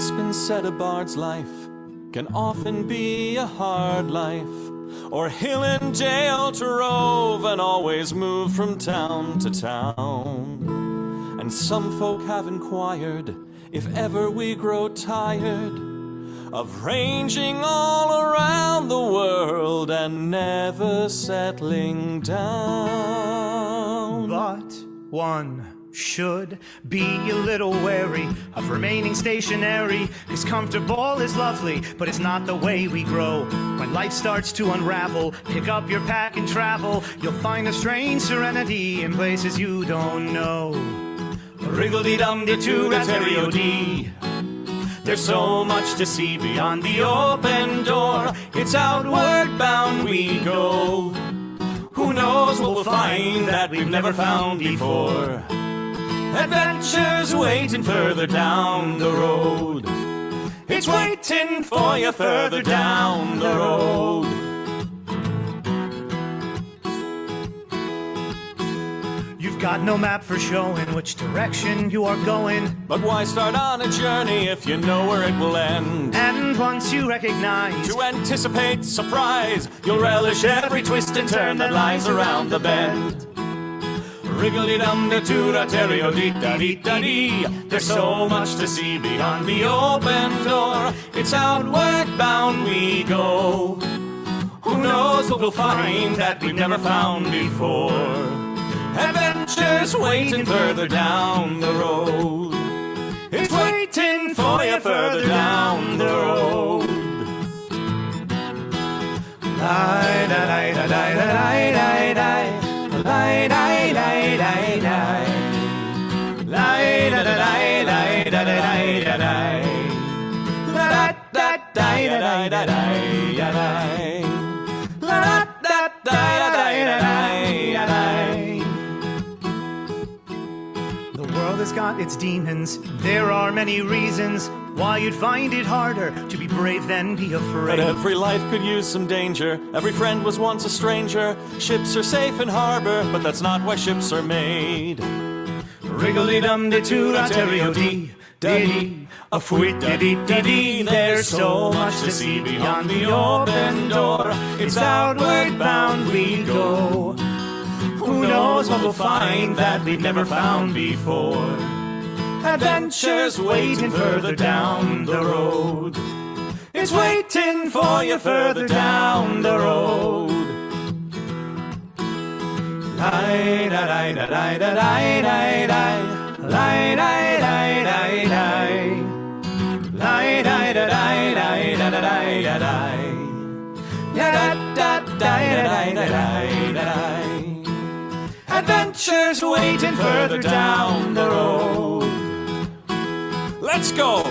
It's been said a bard's life can often be a hard life, or hill and jail to rove and always move from town to town. And some folk have inquired if ever we grow tired of ranging all around the world and never settling down. But one should be a little wary of remaining stationary, 'cause comfortable is lovely, but it's not the way we grow. When life starts to unravel, pick up your pack and travel. You'll find a strange serenity in places you don't know. Wriggle-dee-dum-dee-doo-da-terry-o-dee. There's so much to see beyond the open door. It's outward bound we go. Who knows what we'll find that we've never found before. Adventures waiting further down the road. It's waiting for you further down the road. You've got no map for showing which direction you are going. But why start on a journey if you know where it will end? And once you recognize, to anticipate surprise, you'll relish every twist and turn that lies around the bend. Wriggle-dee-dum-dee-doo-da-terry-o-dee-da-dee-da-dee. There's so much to see beyond the open door. It's outward bound we go. Who knows what we'll find that we've never found before. Adventures waiting further down the road. It's waiting for you further down the road. the world has got its demons. There are many reasons why you'd find it harder to be brave than be afraid. But every life could use some danger. Every friend was once a stranger. Ships are safe in harbor, but that's not why ships are made. Wriggle-dee-dum-dee-doo-da-terry-o-dee-da-dee. A-fwit-da-dee-da-dee. There's so much to see beyond the open door. It's outward bound we go. Who knows what we'll find that we've never found before. Adventures waiting further down the road. It's waiting for you further down the road. Adventures waiting further down the road. Let's go!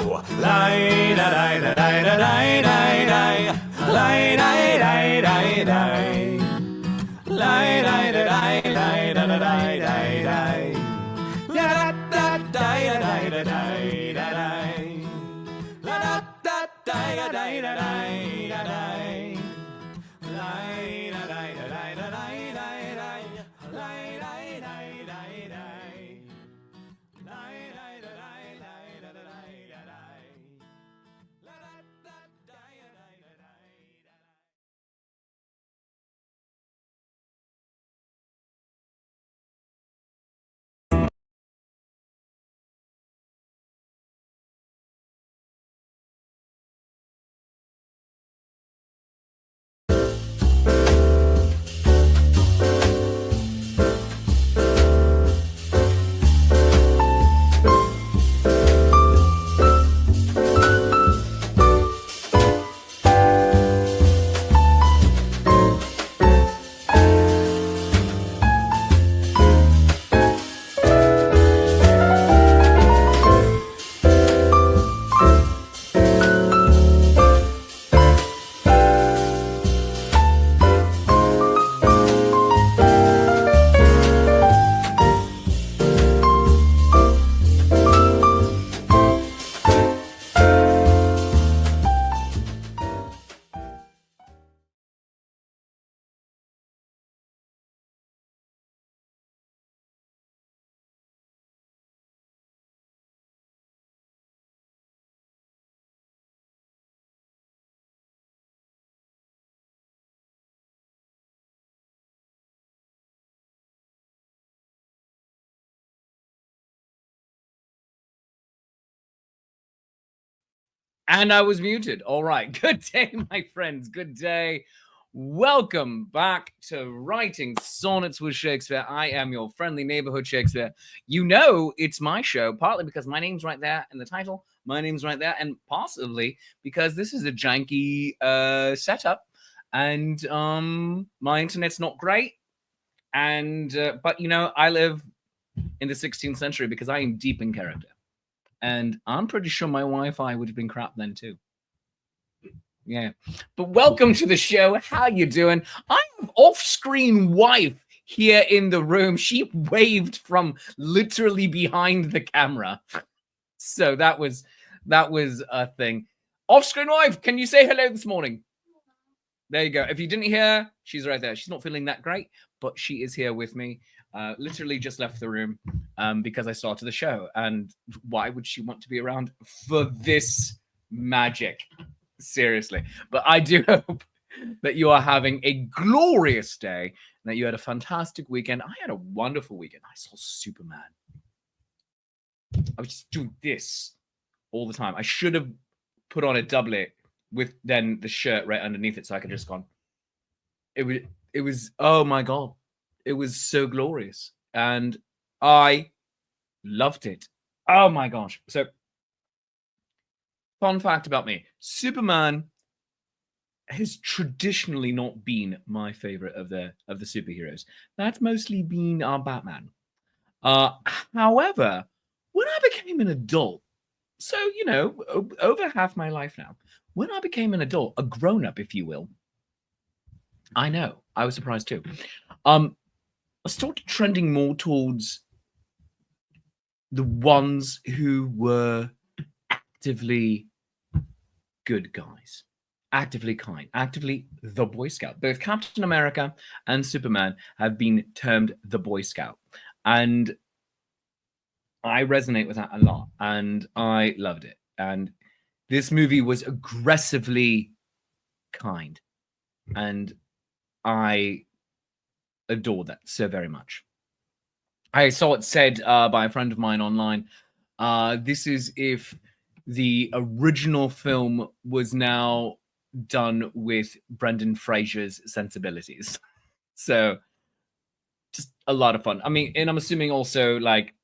And I was muted. All right. Good day, my friends. Good day. Welcome back to Writing Sonnets with Shakespeare. I am your friendly neighborhood Shakespeare. You know it's my show, partly because my name's right there in the title. My name's right there, and possibly because this is a janky setup, and my internet's not great. And but you know, I live in the 16th century because I am deep in character. And I'm pretty sure my Wi-Fi would have been crap then too. Yeah. But welcome to the show. How you doing? I have off-screen wife here in the room. She waved from literally behind the camera. So that was a thing. Off-screen wife, can you say hello this morning? There you go. If you didn't hear, she's right there. She's not feeling that great, but she is here with me. Literally just left the room because I started the show. And why would she want to be around for this magic? Seriously. But I do hope that you are having a glorious day and that you had a fantastic weekend. I had a wonderful weekend. I saw Superman. I was just doing this all the time. I should have put on a doublet with then the shirt right underneath it so I could just gone. It was oh my God. It was so glorious. And I loved it. Oh my gosh. So fun fact about me. Superman has traditionally not been my favorite of the superheroes. That's mostly been Batman. However, when I became an adult, so you know, over half my life now, when I became an adult, a grown-up, if you will, I know, I was surprised too. I started trending more towards the ones who were actively good guys, actively kind, actively the Boy Scout. Both Captain America and Superman have been termed the Boy Scout. And I resonate with that a lot. And I loved it. And this movie was aggressively kind. And I adore that so very much. I saw it said by a friend of mine online, this is if the original film was now done with Brendan Fraser's sensibilities. So just a lot of fun. I mean, and I'm assuming also like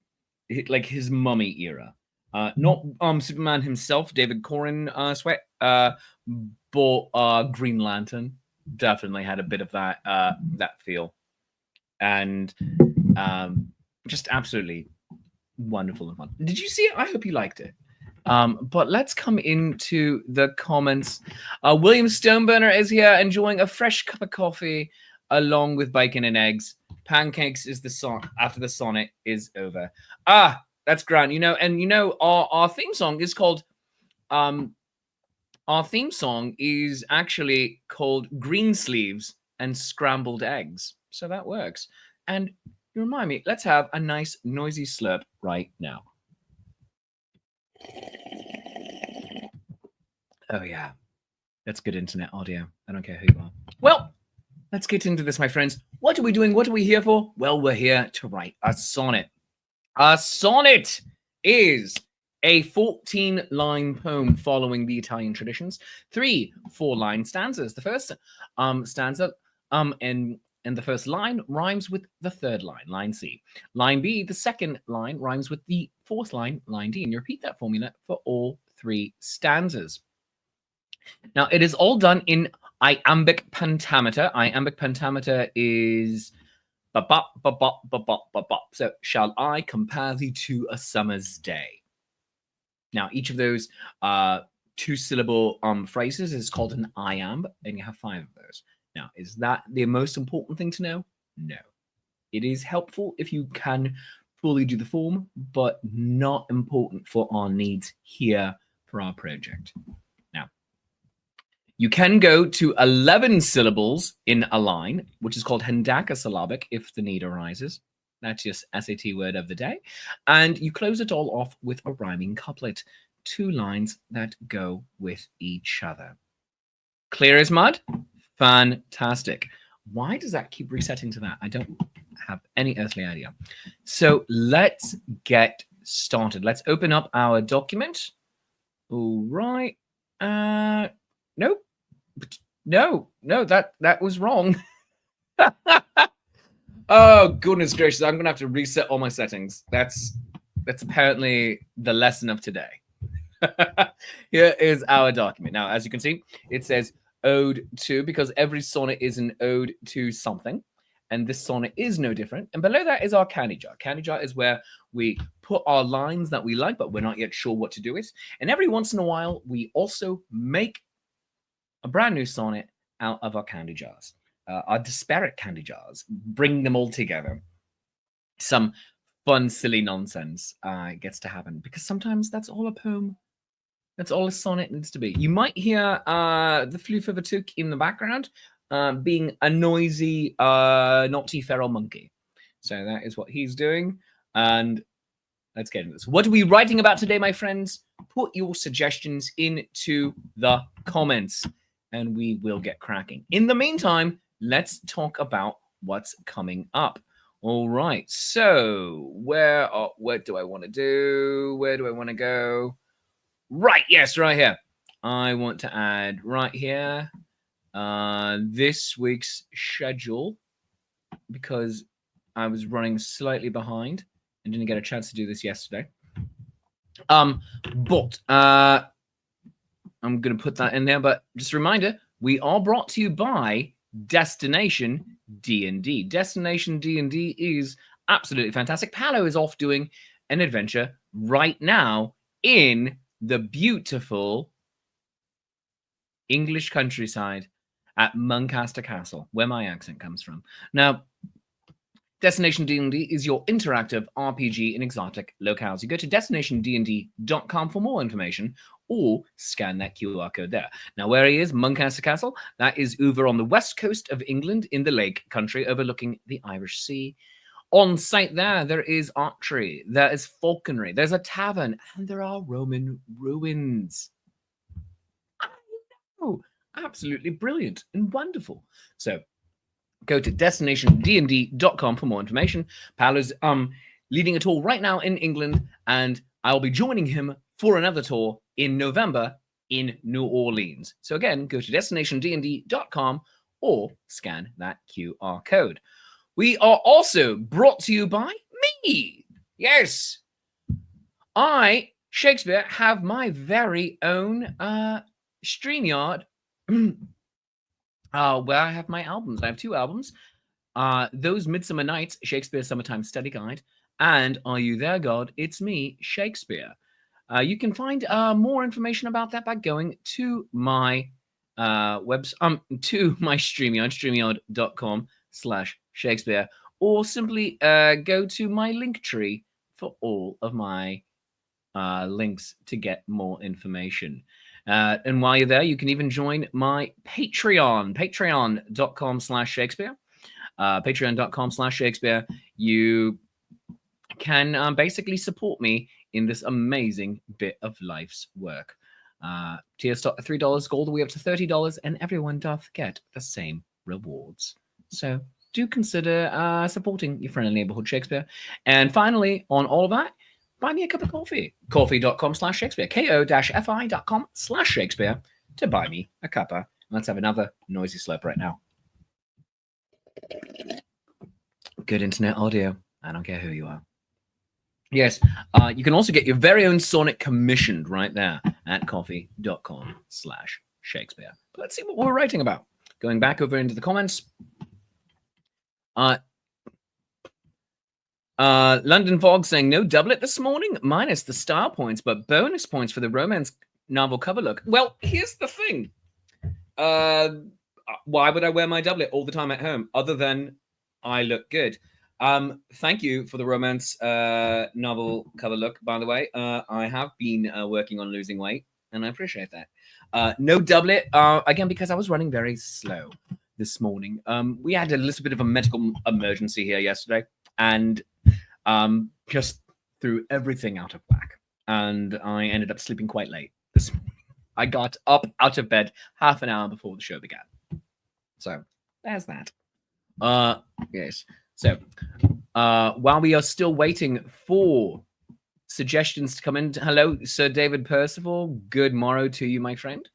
his Mummy era. Not Superman himself, David Corrin sweat, but Green Lantern definitely had a bit of that feel. And just absolutely wonderful and fun. Did you see it? I hope you liked it. But let's come into the comments. William Stoneburner is here enjoying a fresh cup of coffee along with bacon and eggs. Pancakes is the song after the sonnet is over. Ah, that's grand. You know, and you know, our theme song is called our theme song is actually called Green Sleeves and Scrambled Eggs. So that works. And you remind me, let's have a nice noisy slurp right now. Oh yeah, that's good internet audio. I don't care who you are. Well, let's get into this, my friends. What are we doing? What are we here for? Well, we're here to write a sonnet. A sonnet is a 14-line poem following the Italian traditions. 3 4-line stanzas. The first stanza and the first line rhymes with the third line, line C. Line B, the second line rhymes with the fourth line, line D. And you repeat that formula for all 3 stanzas. Now, it is all done in iambic pentameter. Iambic pentameter is ba-bop, ba-bop, ba-bop, ba-bop. So, shall I compare thee to a summer's day? Now, each of those 2-syllable phrases is called an iamb, and you have 5 of those. Now, is that the most important thing to know? No. It is helpful if you can fully do the form, but not important for our needs here for our project. Now, you can go to 11 syllables in a line, which is called hendacasyllabic if the need arises. That's your SAT word of the day. And you close it all off with a rhyming couplet. 2 lines that go with each other. Clear as mud? Fantastic. Why does that keep resetting to that? I don't have any earthly idea. So let's get started. Let's open up our document. All right. Nope. No, that was wrong. Oh, goodness gracious. I'm going to have to reset all my settings. That's apparently the lesson of today. Here is our document. Now, as you can see, it says ode to, because every sonnet is an ode to something. And this sonnet is no different. And below that is our candy jar. Candy jar is where we put our lines that we like, but we're not yet sure what to do with. And every once in a while, we also make a brand new sonnet out of our candy jars. Our disparate candy jars, bring them all together. Some fun, silly nonsense gets to happen, because sometimes that's all a poem, that's all a sonnet needs to be. You might hear the floof of a took in the background, being a noisy, naughty feral monkey. So that is what he's doing. And let's get into this. What are we writing about today, my friends? Put your suggestions into the comments, and we will get cracking. In the meantime, let's talk about what's coming up. All right. So what do I want to do? Where do I want to go? Right. Yes, right here. I want to add right here this week's schedule, because I was running slightly behind and didn't get a chance to do this yesterday. But I'm going to put that in there. But just a reminder, we are brought to you by Destination D&D. Destination D&D is absolutely fantastic. Paolo is off doing an adventure right now in the beautiful English countryside at Muncaster Castle, where my accent comes from. Now, Destination D&D is your interactive RPG in exotic locales. You go to destinationdnd.com for more information, or scan that QR code there. Now, where he is, Muncaster Castle, that is over on the west coast of England in the Lake Country, overlooking the Irish Sea. On site there is archery, there is falconry, there's a tavern, and there are Roman ruins. I know, absolutely brilliant and wonderful. So go to destinationdnd.com for more information. Paolo's leading a tour right now in England, and I'll be joining him for another tour in November in New Orleans. So again, go to destinationdnd.com or scan that QR code. We are also brought to you by me. Yes, I, Shakespeare, have my very own StreamYard where I have my albums. I have 2 albums. Those Midsummer Nights, Shakespeare Summertime Study Guide, and Are You There, God? It's Me, Shakespeare. You can find more information about that by going to my to my StreamYard, streamyard.com/Shakespeare, or simply go to my link tree for all of my links to get more information. And while you're there, you can even join my Patreon, patreon.com/Shakespeare. Patreon.com/Shakespeare. You can basically support me in this amazing bit of life's work. Tiers start at $3, go all the way up to $30, and everyone doth get the same rewards. So do consider supporting your friendly neighborhood Shakespeare. And finally, on all of that, buy me a cup of coffee. Coffee.com/Shakespeare. ko-fi.com/Shakespeare to buy me a cuppa. Let's have another noisy slurp right now. Good internet audio. I don't care who you are. Yes, you can also get your very own sonnet commissioned right there at coffee.com/Shakespeare. But let's see what we're writing about. Going back over into the comments. London Fog saying no doublet this morning, minus the star points, but bonus points for the romance novel cover look. Well, here's the thing. Why would I wear my doublet all the time at home other than I look good? Thank you for the romance novel cover look, by the way. I have been working on losing weight, and I appreciate that. No doublet, again, because I was running very slow this morning. We had a little bit of a medical emergency here yesterday, and just threw everything out of whack. And I ended up sleeping quite late this morning. I got up out of bed half an hour before the show began. So there's that. Yes. So while we are still waiting for suggestions to come in, hello, Sir David Percival. Good morrow to you, my friend.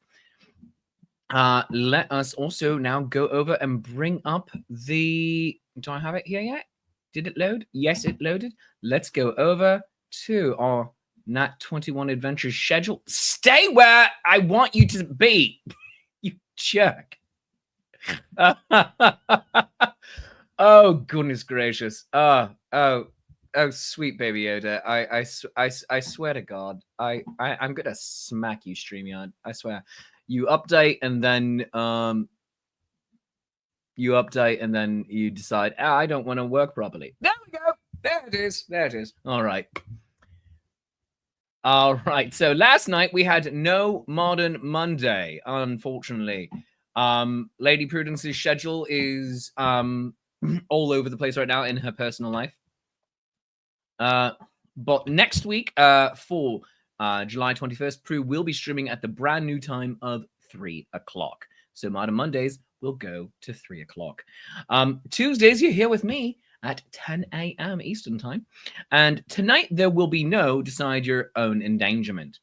Let us also now go over and bring up the. Do I have it here yet? Did it load? Yes, it loaded. Let's go over to our Nat 21 Adventures schedule. Stay where I want you to be, you jerk. Oh, goodness gracious. Oh, sweet baby Yoda. I swear to God, I'm gonna smack you, StreamYard. I swear. You update and then you decide, I don't want to work properly. There we go. There it is. There it is. All right. All right. So last night we had no Modern Monday, unfortunately. Lady Prudence's schedule is all over the place right now in her personal life. But next week, for July 21st, Prue will be streaming at the brand new time of 3 o'clock. So Modern Mondays will go to 3 o'clock. Tuesdays, you're here with me at 10 a.m. Eastern time. And tonight, there will be no Decide Your Own Endangerment.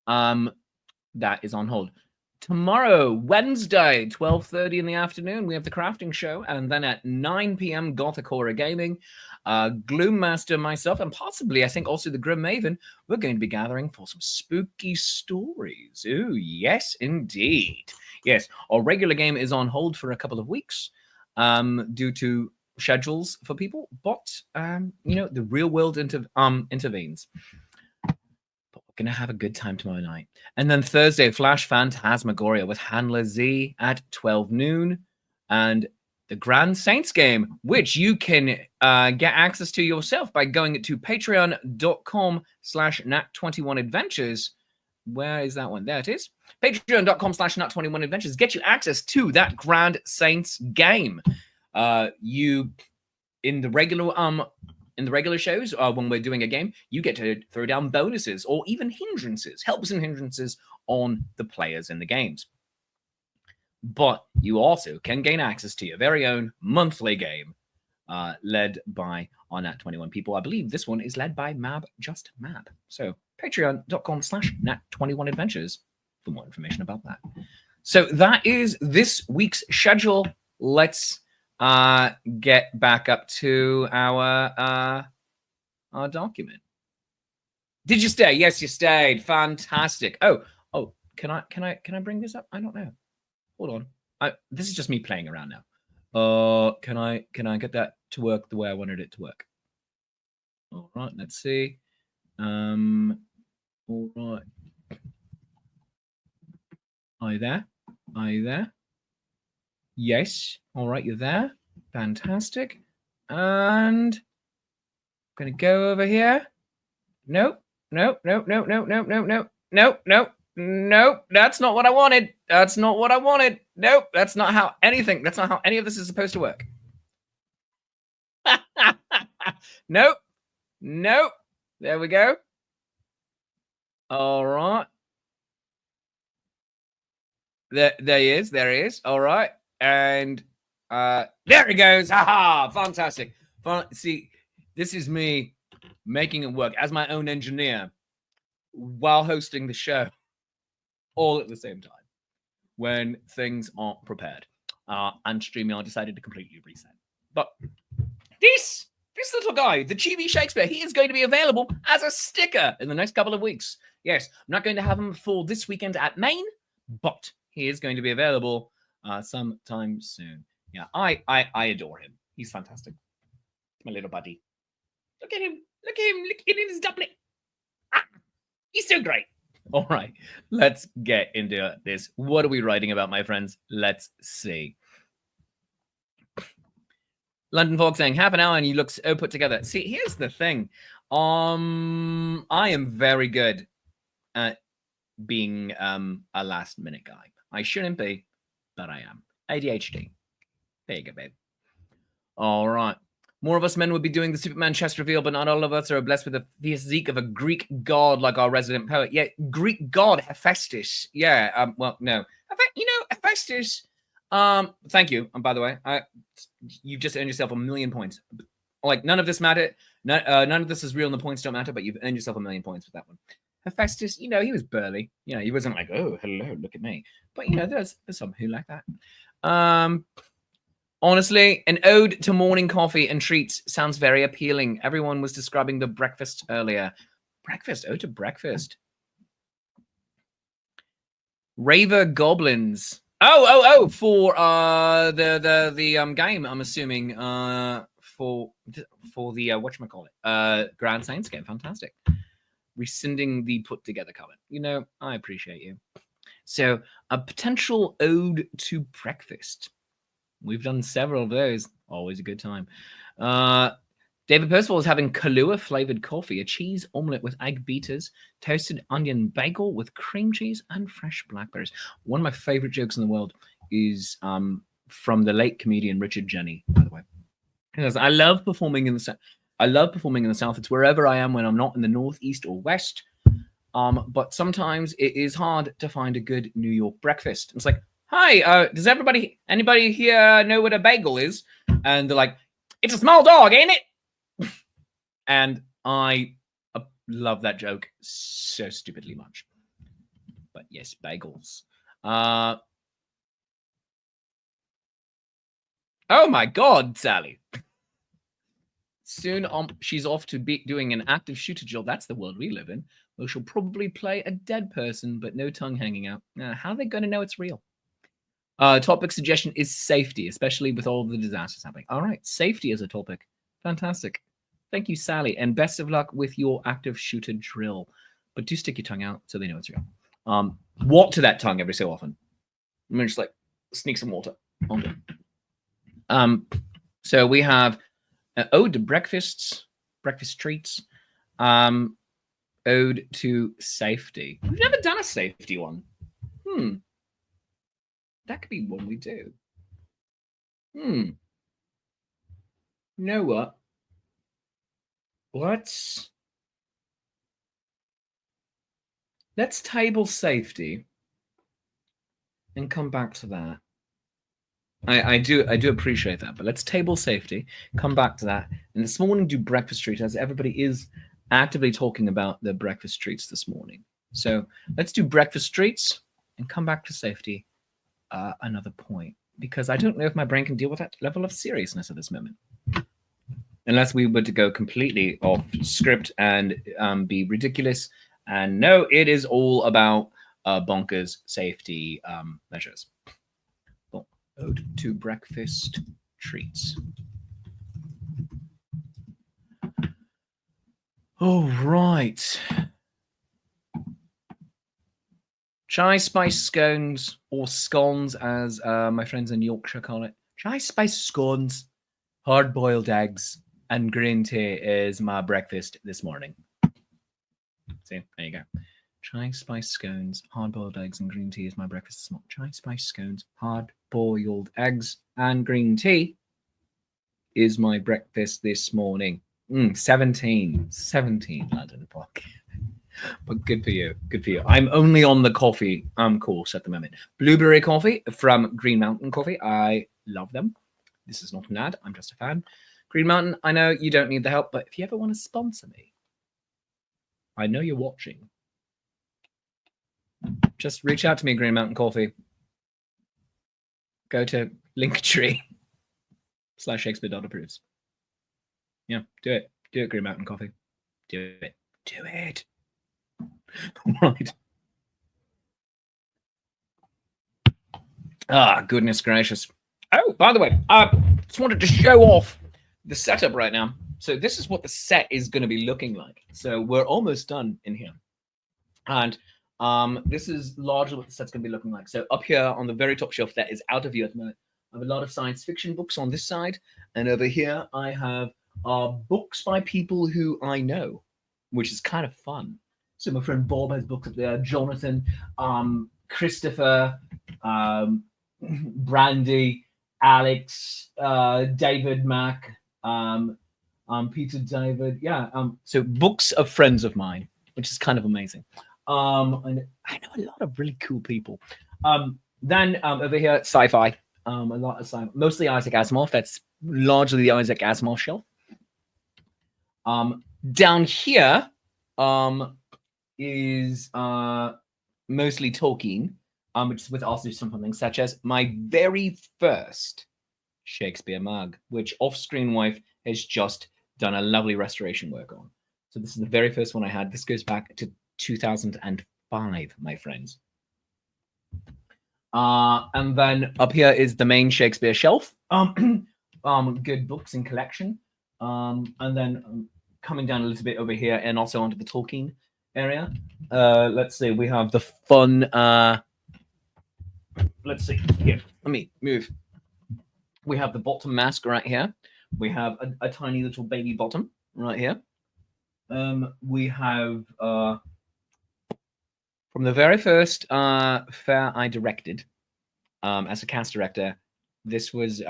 That is on hold. Tomorrow, Wednesday, 12:30 in the afternoon, we have the crafting show. And then at 9 p.m., Gothic Horror Gaming. Gloommaster, myself, and possibly, I think, also the Grim Maven, we're going to be gathering for some spooky stories. Ooh, yes, indeed. Yes, our regular game is on hold for a couple of weeks due to schedules for people. But, the real world intervenes. But we're going to have a good time tomorrow night. And then Thursday, Flash Phantasmagoria with Handler Z at 12 noon. And the Grand Saints game, which you can get access to yourself by going to patreon.com/nat21adventures. Where is that one? There it is. Patreon.com/nat21adventures. Get you access to that Grand Saints game. You in the regular shows, when we're doing a game, you get to throw down bonuses or even hindrances, helps and hindrances on the players in the games. But you also can gain access to your very own monthly game led by our Nat21 people. I believe this one is led by Mab Just Mab. So patreon.com/nat21adventures for more information about that. So that is this week's schedule. Let's get back up to our document. Did you stay? Yes, you stayed. Fantastic. Oh, can I bring this up? I don't know. Hold on. This is just me playing around now. Can I get that to work the way I wanted it to work? All right, let's see. All right. Are you there? Are you there? Yes. All right, you're there. Fantastic. And I'm gonna go over here. Nope. Nope. Nope. Nope. Nope. Nope. Nope. Nope. Nope. Nope. Nope, that's not what I wanted. That's not what I wanted. Nope, that's not how any of this is supposed to work. Nope. Nope. There we go. All right. There he is. There he is. All right. And there he goes. Haha, fantastic. See, this is me making it work as my own engineer while hosting the show. All at the same time when things aren't prepared. And StreamYard decided to completely reset. But this little guy, the Chibi Shakespeare, he is going to be available as a sticker in the next couple of weeks. Yes, I'm not going to have him for this weekend at Maine, but he is going to be available sometime soon. Yeah, I adore him. He's fantastic. My little buddy. Look at him. Look at him. Look in his doublet. He's so great. All right, let's get into this. What are we writing about, my friends? Let's see. London Fog saying, half an hour and you look so put together. See, here's the thing. I am very good at being a last minute guy. I shouldn't be, but I am. ADHD. There you go, babe. All right. More of us men would be doing the Superman chest reveal, but not all of us are blessed with the physique of a Greek god like our resident poet. Yeah, Greek god, Hephaestus. Yeah, well, no. Hephaestus, thank you. By the way, you've just earned yourself 1,000,000 points. Like, none of this matter. None of this is real and the points don't matter, but you've earned yourself 1,000,000 points with that one. Hephaestus, you know, he was burly. You know, he wasn't like, oh, hello, look at me. But you know, there's some who like that. Honestly, an ode to morning coffee and treats sounds very appealing. Everyone was describing the breakfast earlier. Breakfast, ode to breakfast. Raver Goblins. Oh, for the game, I'm assuming. For the whatchamacallit, Grand Saints game. Fantastic. Rescinding the put together comment. You know, I appreciate you. So a potential ode to breakfast. We've done several of those. Always a good time. David Percival is having Kahlua flavored coffee, a cheese omelette with egg beaters, toasted onion bagel with cream cheese, and fresh blackberries. One of my favorite jokes in the world is from the late comedian Richard Jenny, by the way. Because I love performing in the South. I love performing in the South. It's wherever I am when I'm not in the North, East, or West. But sometimes it is hard to find a good New York breakfast. It's like, hi, does anybody here know what a bagel is? And they're like, it's a small dog, ain't it? And I love that joke so stupidly much. But yes, bagels. Oh my God, Sally. Soon she's off to be doing an active shooter job. That's the world we live in. Well, she'll probably play a dead person, but no tongue hanging out. How are they going to know it's real? Topic suggestion is safety, especially with all the disasters happening. All right, safety is a topic. Fantastic. Thank you, Sally, and best of luck with your active shooter drill. But do stick your tongue out so they know it's real. Water that tongue every so often. I'm gonna just like sneak some water onto it. So we have ode to breakfast treats. Ode to safety. We've never done a safety one. That could be one we do. You know what? Let's table safety and come back to that. I do appreciate that, but let's table safety, come back to that, and this morning do breakfast treats, as everybody is actively talking about the breakfast treats this morning. So let's do breakfast treats and come back to safety another point, because I don't know if my brain can deal with that level of seriousness at this moment. Unless we were to go completely off script and be ridiculous. And no, it is all about bonkers safety measures. Well, ode to breakfast treats. All right. Chai spice scones, or scones as my friends in Yorkshire call it. Chai spice scones, hard-boiled eggs, and green tea is my breakfast this morning. See, there you go. Chai spice scones, hard-boiled eggs, and green tea is my breakfast this morning. Chai spice scones, hard-boiled eggs, and green tea is my breakfast this morning. 17 London Park. But good for you. Good for you. I'm only on the coffee course at the moment. Blueberry coffee from Green Mountain Coffee. I love them. This is not an ad. I'm just a fan. Green Mountain, I know you don't need the help, but if you ever want to sponsor me, I know you're watching. Just reach out to me, Green Mountain Coffee. Go to linktree/Shakespeare.approves. Yeah, do it. Do it, Green Mountain Coffee. Do it. Do it. Right. Goodness gracious. Oh, by the way, just wanted to show off the setup right now. So this is what the set is going to be looking like. So we're almost done in here. And this is largely what the set's going to be looking like. So up here on the very top shelf that is out of view at the moment, I have a lot of science fiction books on this side. And over here, I have books by people who I know, which is kind of fun. So my friend Bob has books up there. Jonathan, Christopher, Brandy, Alex, David Mack, Peter David. Yeah. So books of friends of mine, which is kind of amazing. And I know a lot of really cool people. Then over here, sci-fi. A lot of sci-fi, mostly Isaac Asimov. That's largely the Isaac Asimov shelf. Down here, is mostly Tolkien, which is with also something such as my very first Shakespeare mug, which Off-Screen Wife has just done a lovely restoration work on. So this is the very first one I had. This goes back to 2005, my friends. And then up here is the main Shakespeare shelf. Good books in collection. And then coming down a little bit over here and also onto the Tolkien area. Let's see, we have the fun. Let's see here. Let me move. We have the bottom mask right here. We have a tiny little baby bottom right here. We have from the very first fair I directed as a cast director, this was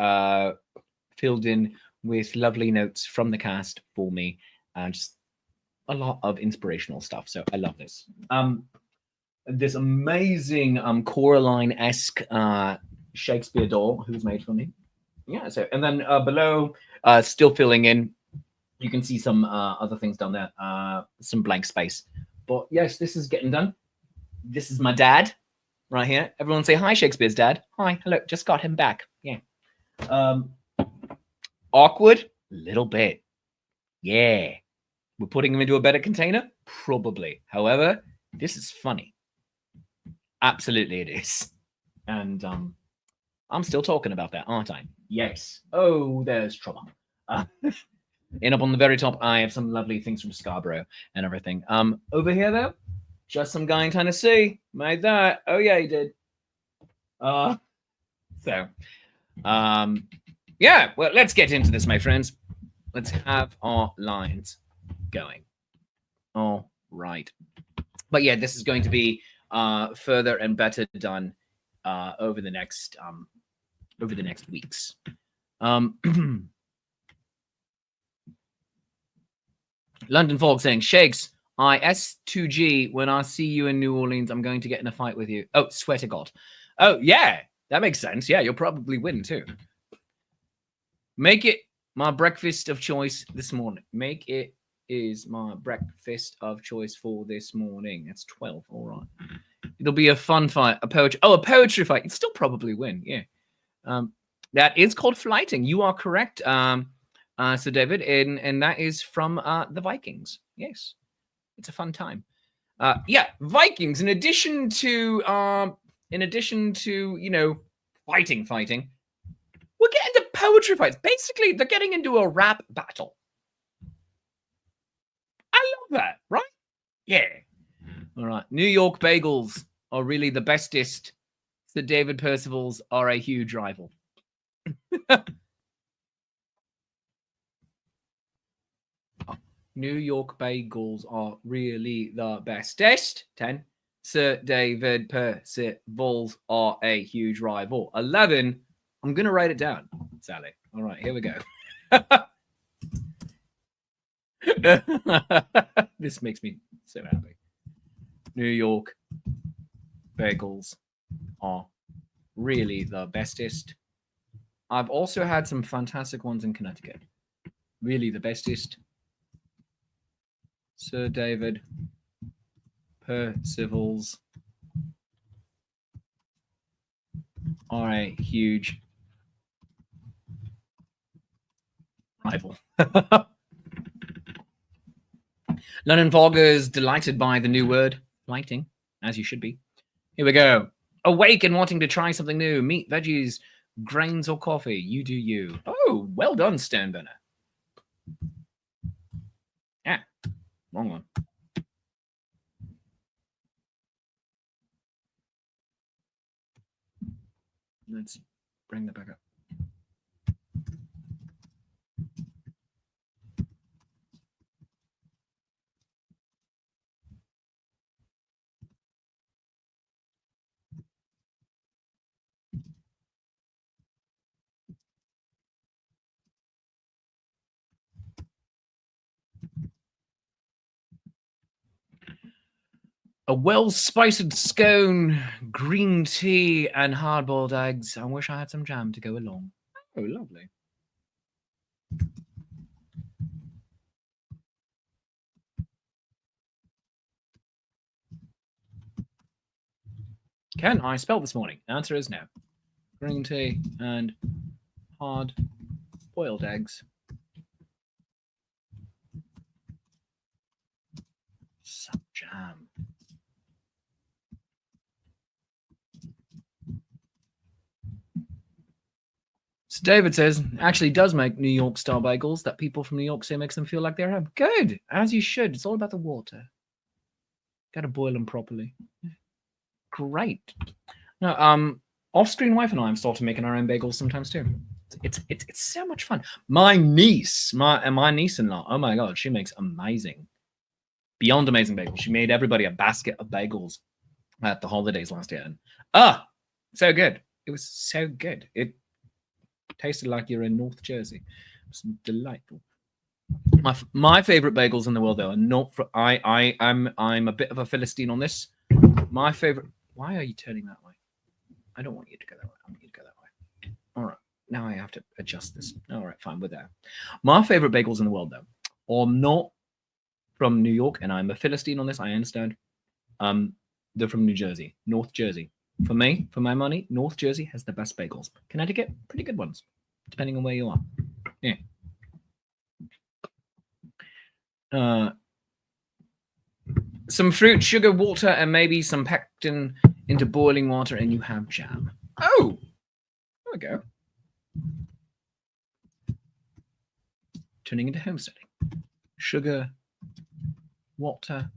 filled in with lovely notes from the cast for me, and just a lot of inspirational stuff. So I love this. This amazing Coraline-esque Shakespeare doll who's made for me. Yeah, so and then below, still filling in, you can see some other things down there, some blank space. But yes, this is getting done. This is my dad right here. Everyone say hi, Shakespeare's dad. Hi, hello, just got him back. Yeah. Awkward? Little bit. Yeah. We're putting him into a better container? Probably. However, this is funny. Absolutely it is. And I'm still talking about that, aren't I? Yes. Oh, there's trouble. And up on the very top, I have some lovely things from Scarborough and everything. Over here, though, just some guy in Tennessee made that. Oh, yeah, he did. Yeah, well, let's get into this, my friends. Let's have our lines going. All right. But yeah, this is going to be further and better done over the next weeks. London Fog saying, Shakes, I S2G, when I see you in New Orleans, I'm going to get in a fight with you. Oh, swear to God. Oh, yeah, that makes sense. Yeah, you'll probably win too. Make it my breakfast of choice this morning. Make it is my breakfast of choice for this morning. It's 12, all right. It'll be a fun fight. A poetry fight. You'd still probably win, yeah. That is called flighting. You are correct, Sir David, and that is from the Vikings. Yes, it's a fun time. Yeah, Vikings. In addition to fighting, we're getting to poetry fights. Basically, they're getting into a rap battle. I love that, right? Yeah. All right. New York bagels are really the bestest. Sir David Percival's are a huge rival. New York bagels are really the bestest. 10. Sir David Percival's are a huge rival. 11. I'm going to write it down, Sally. All right, here we go. This makes me so happy. New York bagels are really the bestest. I've also had some fantastic ones in Connecticut. Really the bestest. Sir David Percival's are a huge rival. London Fog is delighted by the new word, lighting, as you should be. Here we go. Awake and wanting to try something new. Meat, veggies, grains, or coffee. You do you. Oh, well done, Stoneburner. Yeah, wrong one. Let's bring that back up. A well-spiced scone, green tea, and hard-boiled eggs. I wish I had some jam to go along. Oh, lovely. Can I spell this morning? Answer is no. Green tea and hard boiled eggs. Some jam. So David says, actually does make New York style bagels that people from New York say makes them feel like they're home. Good, as you should. It's all about the water. Got to boil them properly. Great. Now, off-screen wife and I have started making our own bagels sometimes too. It's so much fun. My niece-in-law, oh my god, she makes amazing, beyond amazing bagels. She made everybody a basket of bagels at the holidays last year, and so good. It was so good. It tasted like you're in North Jersey. It was delightful. My favorite bagels in the world, though, are not for I'm a bit of a Philistine on this. My favorite. Why are you turning that way? I don't want you to go that way. I want you to go that way. All right. Now I have to adjust this. All right, fine. We're there. My favorite bagels in the world, though, are not from New York, and I'm a Philistine on this. I understand. They're from New Jersey, North Jersey. For me, for my money, North Jersey has the best bagels. Connecticut, pretty good ones, depending on where you are. Yeah. Some fruit, sugar, water, and maybe some pectin into boiling water, and you have jam. Oh, there we go. Turning into homesteading. Sugar, water,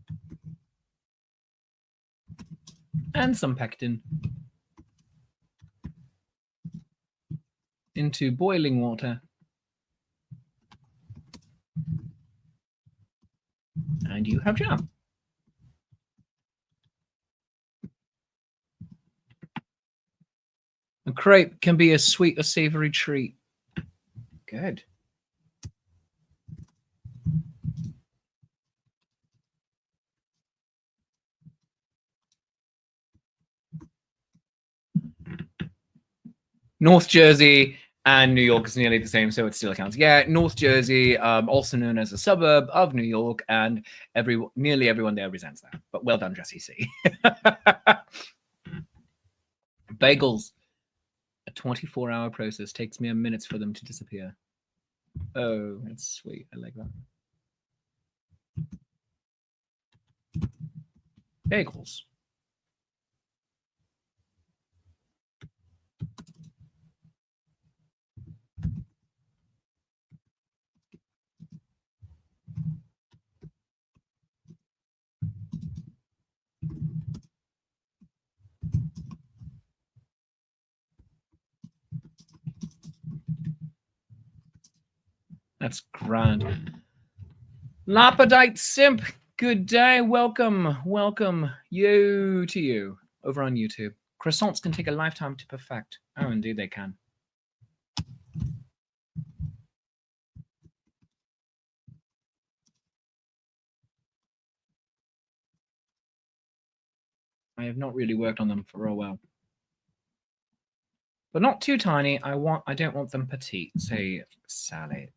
and some pectin into boiling water. And you have jam. A crepe can be a sweet or savory treat. Good. North Jersey and New York is nearly the same, so it still counts. Yeah, North Jersey, also known as a suburb of New York, and nearly everyone there resents that. But well done, Jesse C. Bagels, a 24-hour process. Takes me a minute for them to disappear. Oh, that's sweet. I like that. Bagels. That's grand. Lapidite Simp, good day. Welcome you to you over on YouTube. Croissants can take a lifetime to perfect. Oh, indeed they can. I have not really worked on them for a while. But not too tiny. I don't want them petite. Say Sally.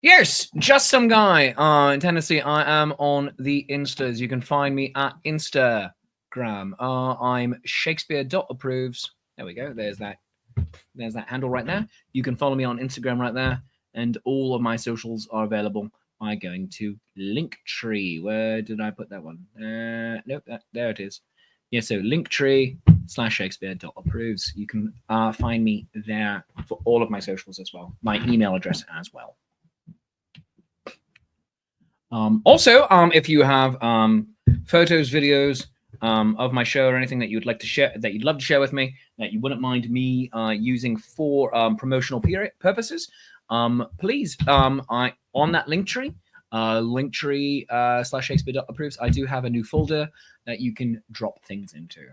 Yes, just some guy in Tennessee. I am on the Instas. You can find me at Instagram. I'm Shakespeare.approves. There we go. There's that handle right there. You can follow me on Instagram right there, and all of my socials are available by going to Linktree. Where did I put that one? Nope, there it is. Yeah, so Linktree/Shakespeare.approves. You can find me there for all of my socials as well. My email address as well. Also, if you have photos, videos of my show or anything that you'd like to share, that you'd love to share with me, that you wouldn't mind me using for promotional purposes, please, on that Linktree, Linktree/Shakespeare.approves, I do have a new folder that you can drop things into.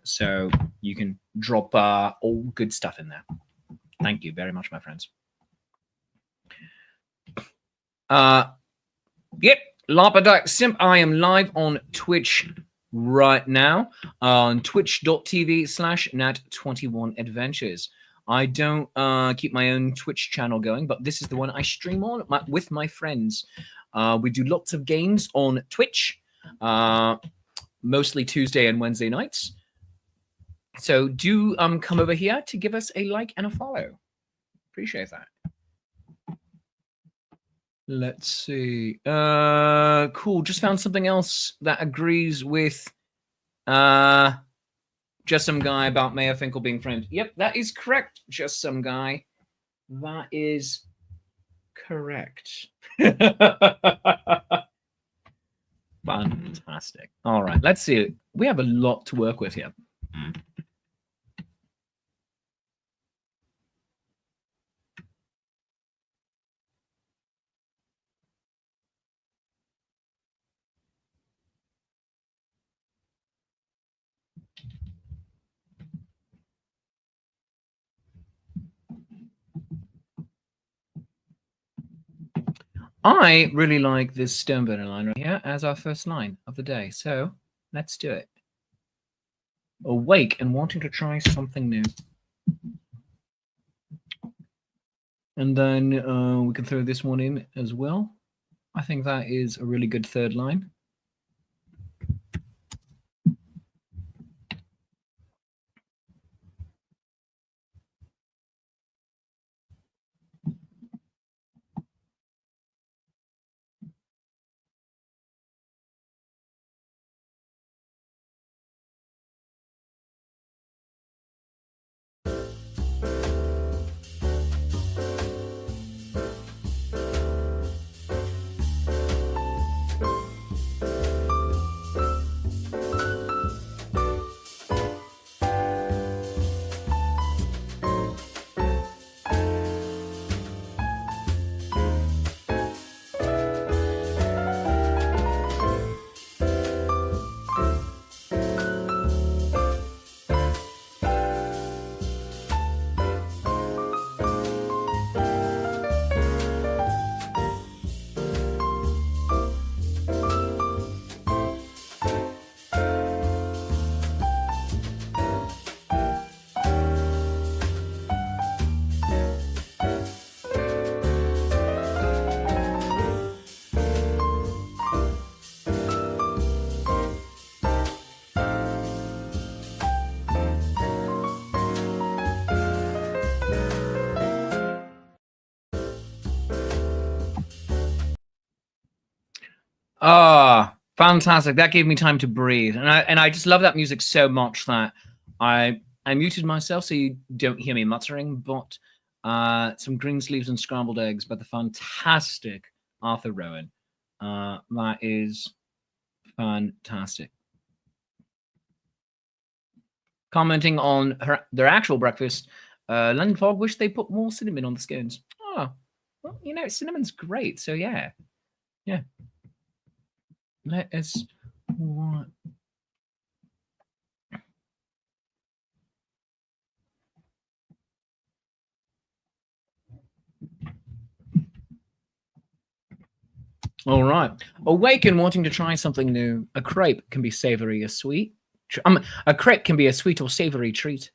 So you can drop all good stuff in there. Thank you very much, my friends. Yep, Lapidite Simp. I am live on Twitch right now on twitch.tv/nat21adventures. I don't keep my own Twitch channel going, but this is the one I stream on with my friends. We do lots of games on Twitch, mostly Tuesday and Wednesday nights. So do come over here to give us a like and a follow. Appreciate that. Let's see. Cool. Just found something else that agrees with Just Some Guy about Mayor Finkel being framed. Yep, that is correct. Just Some Guy. That is correct. Fantastic. All right, let's see. We have a lot to work with here. I really like this Stoneburner line right here as our first line of the day. So let's do it. Awake and wanting to try something new. And then we can throw this one in as well. I think that is a really good third line. Ah, fantastic. That gave me time to breathe. And I just love that music so much that I muted myself so you don't hear me muttering, but some green sleeves and scrambled eggs by the fantastic Arthur Rowan. That is fantastic. Commenting on their actual breakfast, London Fog wish they put more cinnamon on the scones. Oh, well, you know, cinnamon's great. So yeah. Yeah. Let us. All right. Awake and wanting to try something new. A crepe can be savory or sweet. A crepe can be a sweet or savory treat.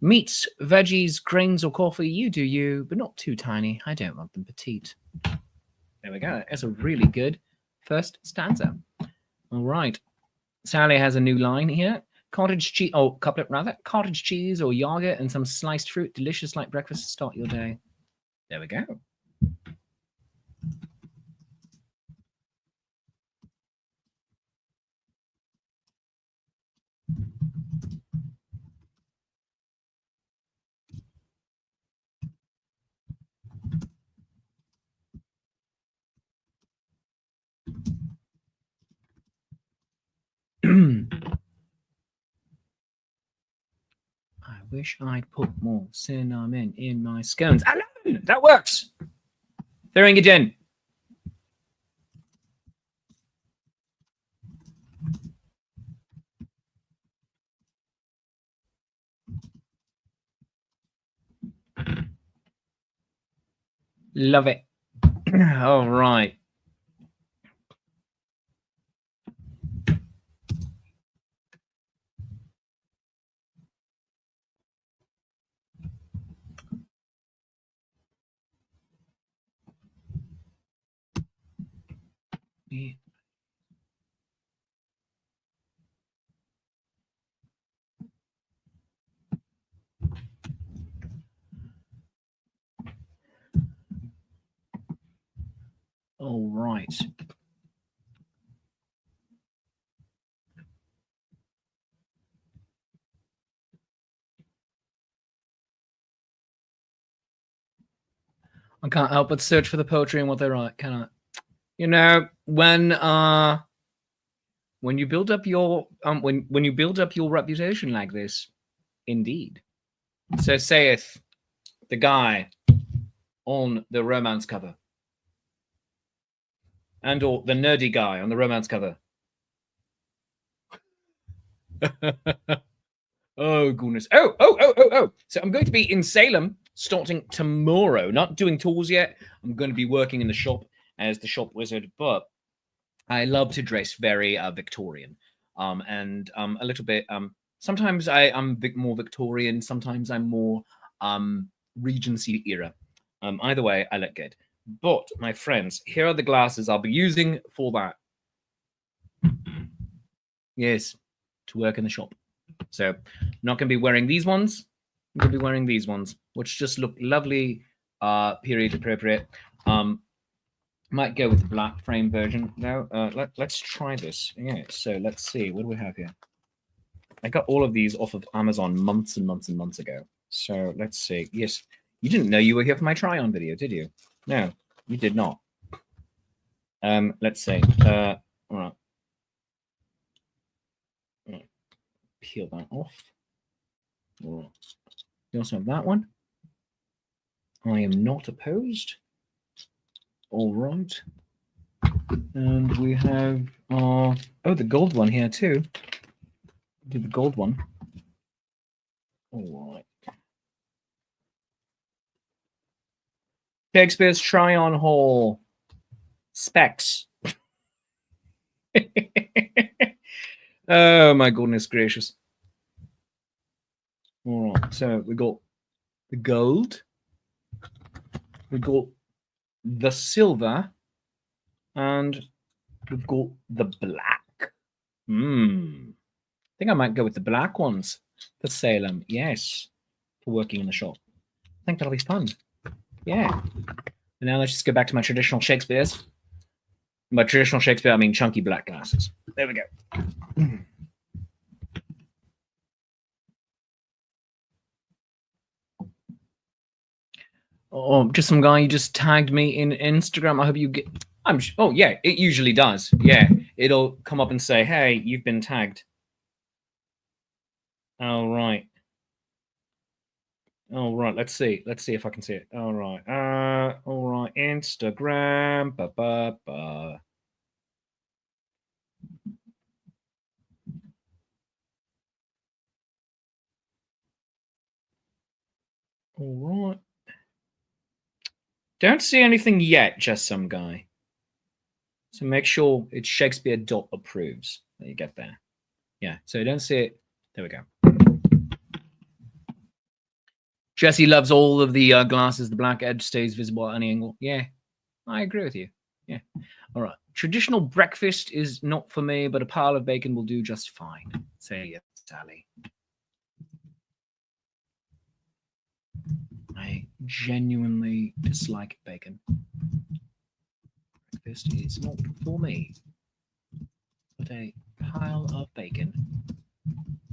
Meats, veggies, grains, or coffee, you do you, but not too tiny. I don't want them petite. There we go. That's a really good first stanza. All right. Sally has a new line here. Cottage cheese, couplet rather. Cottage cheese or yogurt and some sliced fruit. Delicious like breakfast to start your day. There we go. I wish I'd put more cinnamon in my scones. Alan, that works. Throwing it in. Love it. All right. Yeah. All right. I can't help but search for the poetry and what they write, can I? You know, when you build up your when you build up your reputation like this, indeed. So saith the guy on the romance cover. And or the nerdy guy on the romance cover. Oh goodness. Oh. So I'm going to be in Salem starting tomorrow. Not doing tours yet. I'm going to be working in the shop as the shop wizard, but I love to dress very Victorian. And a little bit sometimes I'm more Victorian, sometimes I'm more Regency era. Either way, I look good. But my friends, here are the glasses I'll be using for that. Yes, to work in the shop. So I'm not going to be wearing these ones. I'm going to be wearing these ones, which just look lovely, period appropriate. Might go with the black frame version now. Let's try this. Yeah, so let's see. What do we have here? I got all of these off of Amazon months and months and months ago. So let's see. Yes, you didn't know you were here for my try-on video, did you? No, you did not. Let's see. All right. Peel that off. All right. You also have that one. I am not opposed. All right. And we have the gold one here too. Do the gold one. All right. Shakespeare's try-on haul. Specs. Oh my goodness gracious. All right. So we got the gold. We got the silver. And we've got the black. I think I might go with the black ones for Salem. Yes. For working in the shop. I think that'll be fun. Yeah. And now let's just go back to my traditional Shakespeare's. By traditional Shakespeare, I mean chunky black glasses. There we go. Oh, just some guy you just tagged me in Instagram. I hope you get... Oh, yeah, it usually does. Yeah, it'll come up and say, hey, you've been tagged. All right. All right, let's see. Let's see if I can see it. All right. All right, Instagram. All right. Don't see anything yet, just some guy. So make sure it's Shakespeare.approves that you get there. Yeah, so don't see it. There we go. Jesse loves all of the glasses. The black edge stays visible at any angle. Yeah, I agree with you. Yeah. All right. Traditional breakfast is not for me, but a pile of bacon will do just fine. Say yes, Sally. I genuinely dislike bacon. Breakfast is not for me, but a pile of bacon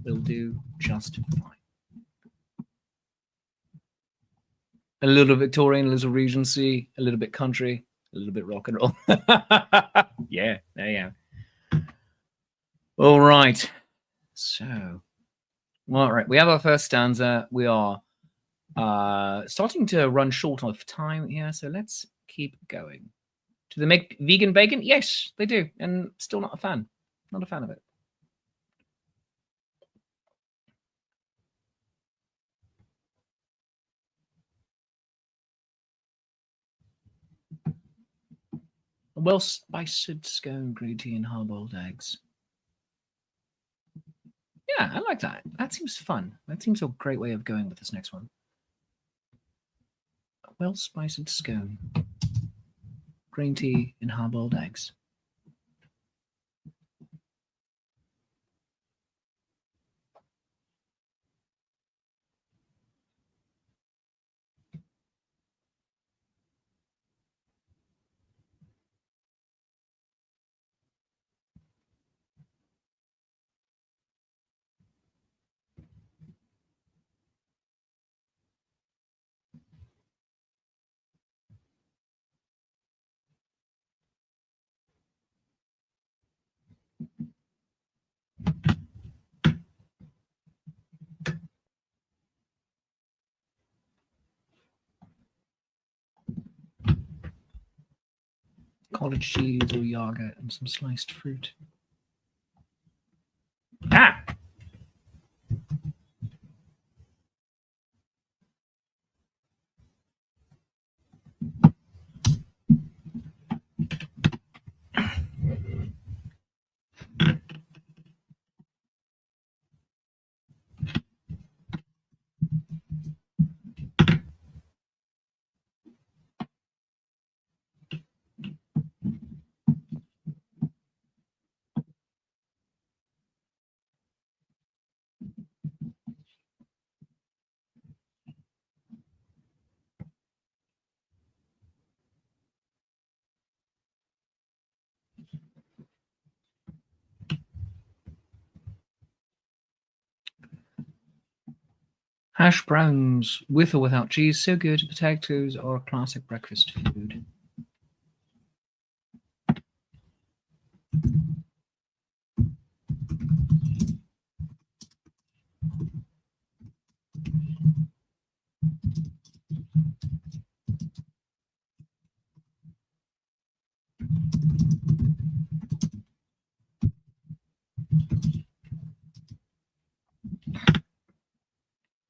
will do just fine. A little Victorian, a little Regency, a little bit country, a little bit rock and roll. Yeah, there you go. All right. So, all right, we have our first stanza. We are starting to run short of time here, so let's keep going. Do they make vegan bacon? Yes, they do, and still not a fan. Not a fan of it. A well-spiced scone, green tea, and hard-boiled eggs. Yeah, I like that. That seems fun. That seems a great way of going with this next one. A well-spiced scone, green tea, and hard-boiled eggs. cottage cheese or yogurt and some sliced fruit. Ah! Hash browns with or without cheese, so good. Potatoes are a classic breakfast food.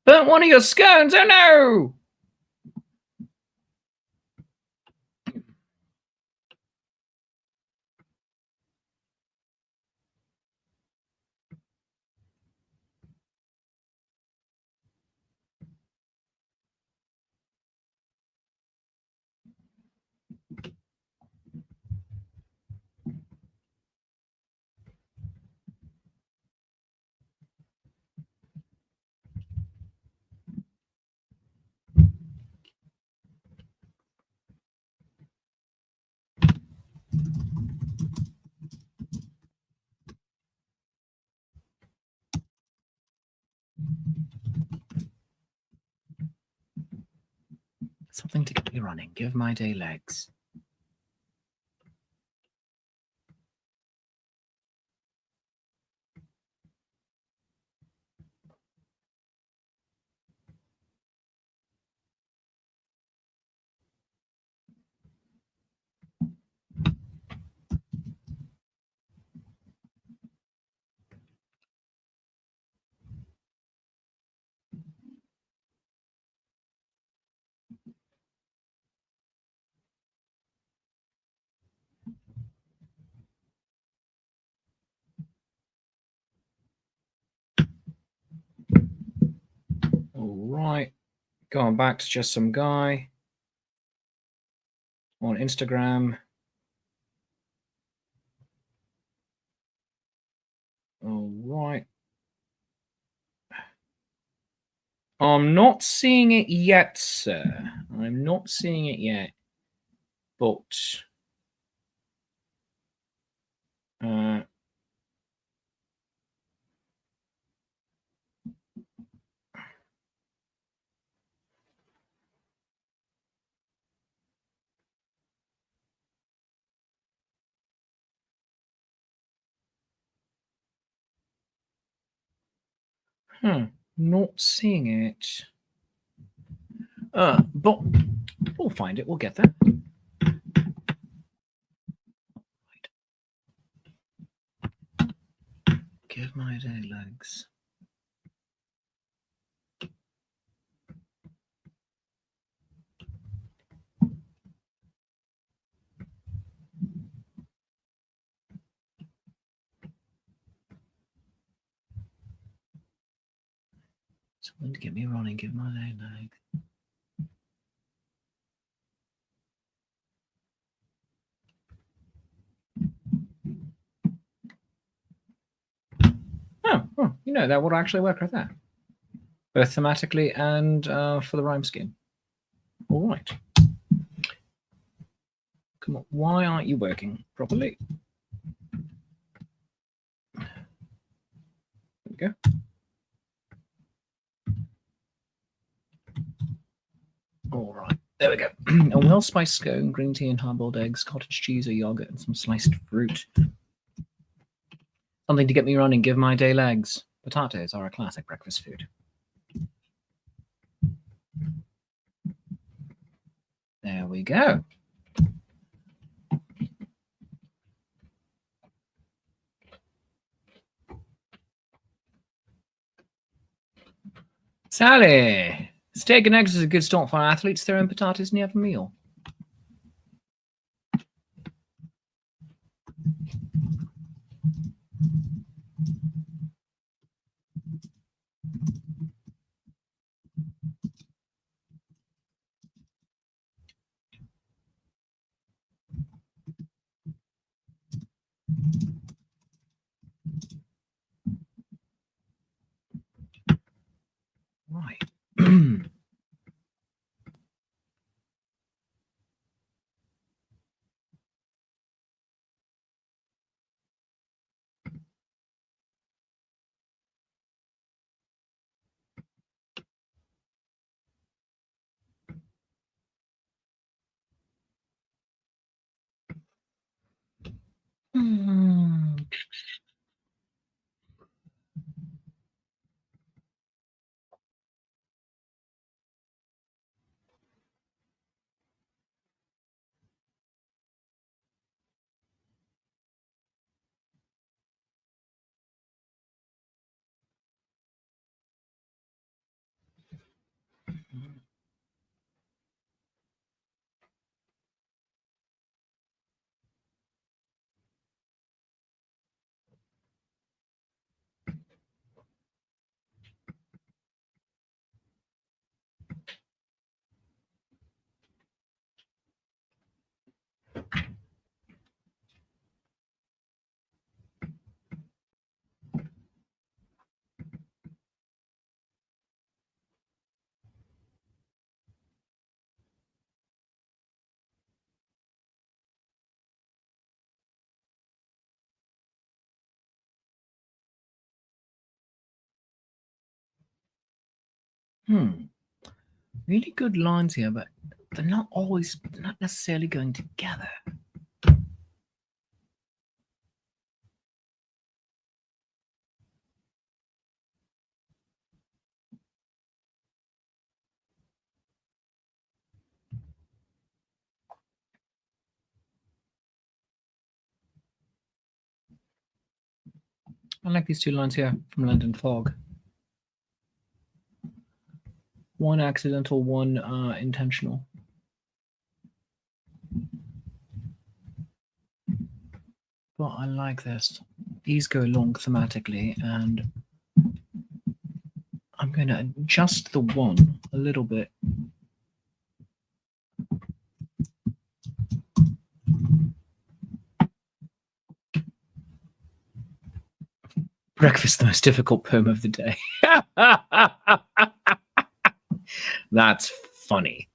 Burnt one of your scones, oh no! Something to get me running. Give my day legs. All right. Going back to just some guy on Instagram. All right. I'm not seeing it yet, sir. I'm not seeing it yet. But not seeing it. But we'll find it. We'll get there. Give my day legs. Something to get me running. Give my day legs. Oh, you know, that would actually work right there. Both thematically and for the rhyme scheme. All right. Come on, why aren't you working properly? There we go. All right, there we go. A well-spiced scone, green tea and hard-boiled eggs, cottage cheese or yogurt, and some sliced fruit. Something to get me running, give my day legs. Potatoes are a classic breakfast food. There we go. Sally, steak and eggs is a good start for athletes. Throw in potatoes and you have a meal. Right. Really good lines here, but they're not necessarily going together. I like these two lines here from London Fog. One accidental, one intentional. But I like this. These go along thematically, and I'm going to adjust the one a little bit. Breakfast, the most difficult poem of the day. That's funny.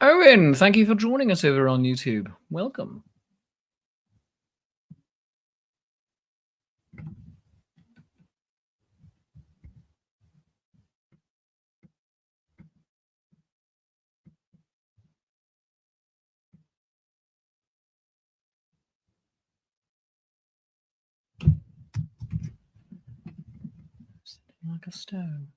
Owen, thank you for joining us over on YouTube. Welcome. Sitting like a stone.